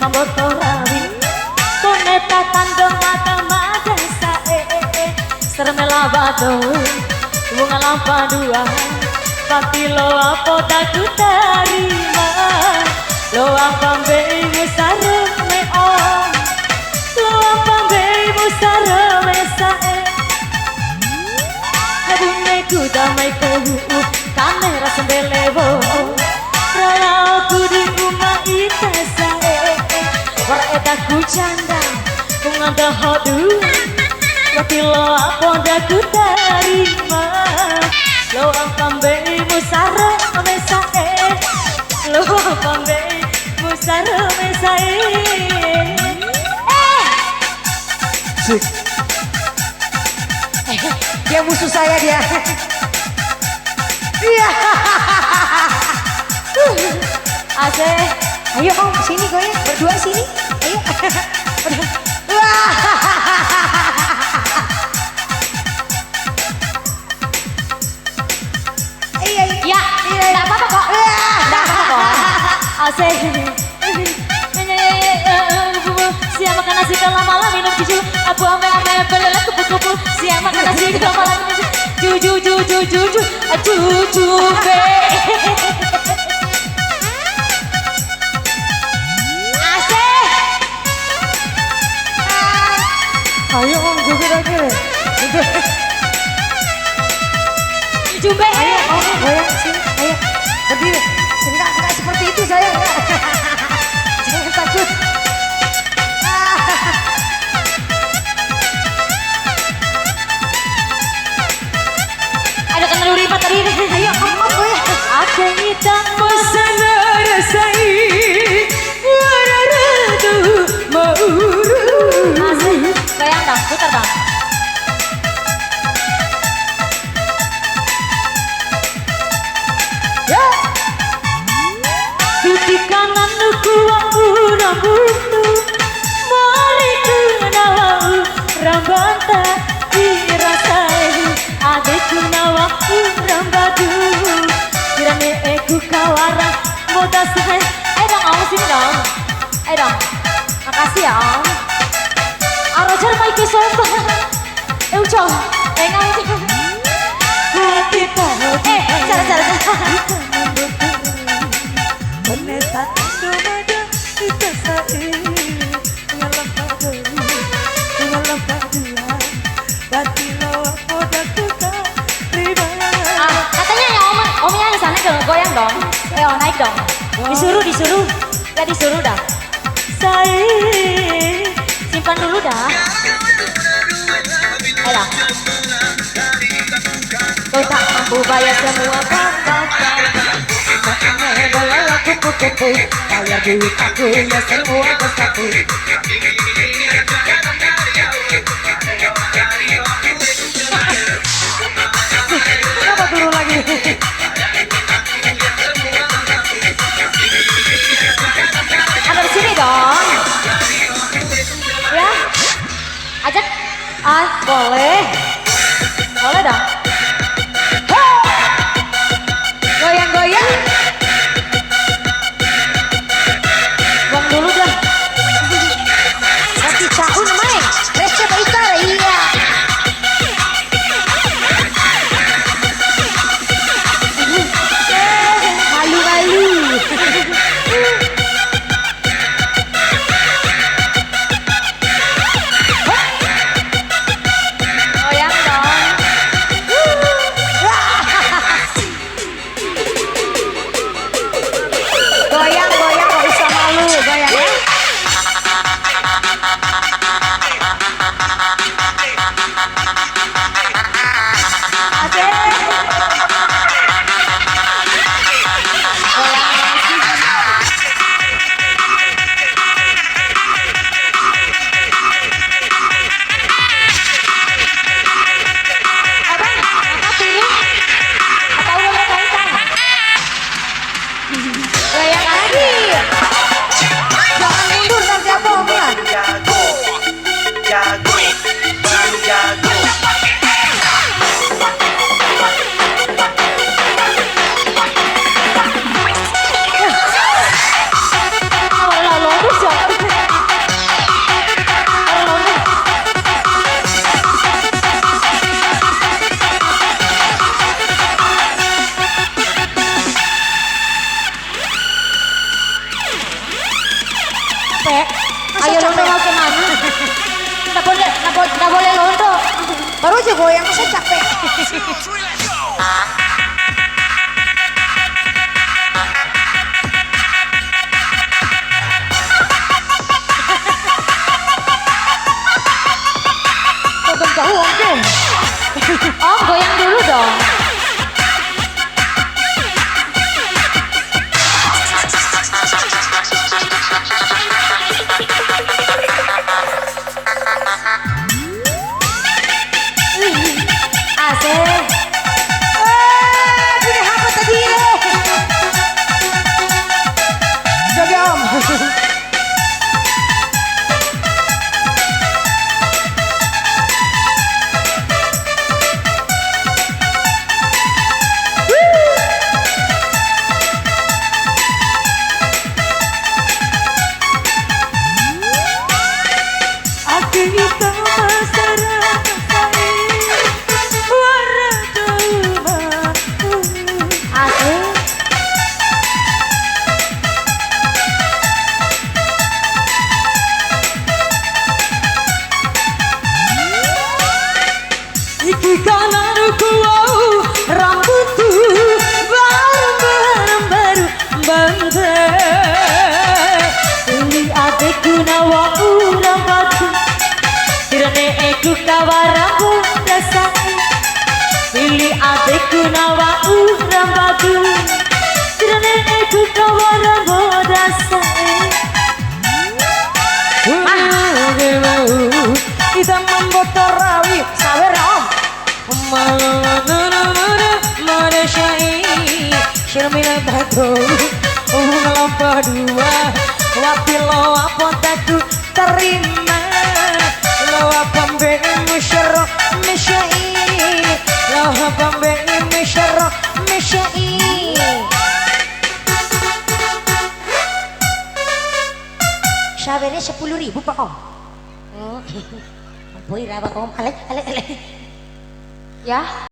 nyambut torawi koneta tandong mata sae sermela batu bunga lampa dua tapi lo apa tak ku terima lo apa mbeimu sareme om lo apa mbeimu sareme sae nebune ku damai kehu kamera sembelewo raya aku di rumah ite sae war eta ku canda bunga hodu tapi lo apa tak ku terima lo apa mbeimu sareme sae lo apa mbeimu sareme sae Sik. Dia musuh saya dia. Iya. Asik. Ayo om sini goyang berdua sini. Ayo. Wah. Iya Ya, enggak apa-apa kok. Enggak apa-apa kok. Asik. Siap makan nasi kalau malam minum jus abu ame belalang kupu-kupu siap makan nasi kalau malam minum juju be asik. Ayo om joget lagi. Juju be Ayo om goyang sini. Ayo berdiri. Enggak seperti itu saya enggak. Jangan takut. ada kena lipat tadi. Ayo om goyang. Aku hitam mesra rasai wararatu mauru. Asik. Goyang dong, putar dong. Ya. Di kanan ku rambutmu mari kenal rambata dirasai adekku nawa rambatu kirane aku kawara moda sai dong om sini dong dong makasih ya om arojar mai ke soto uco enggak cara Boneta domada kita sae ngalam padua dati lo poda kita riba. Katanya ya omnya di sana dong goyang dong naik dong disuruh gak disuruh dah saya simpan dulu dah ayo kau tak mampu bayar semua Bayar kupu-kupu, bayar duit aku ya semua bersatu. Kenapa turun lagi? ada di sini dong ya ajak boleh dong Goyang-goyang. buang dulu dah Nanti tahun main, resep itar iya. Malu-malu. goyang dong aja goyang, masa capek. Tonton tahu oke. Oh, goyang dulu dong. Asik. Punya apa tadi? Jadi om. Asik. Iki kananku rambutku baru bante. Uli adekku nawa urambatu. Tirane eku kawaramu rasane. Uli adekku nawa urambatu. Tirane eku kawaramu rasane. Kita membuat rawi sabar om. Syirmina batu ngelompok dua. Wapi lo apa taku terima. Lo apa mbeni musyarok mesyai. Lo apa mbeni musyarok mesyai. Sabarnya 10.000 pak om. Boy, rawa om, alek. Ya.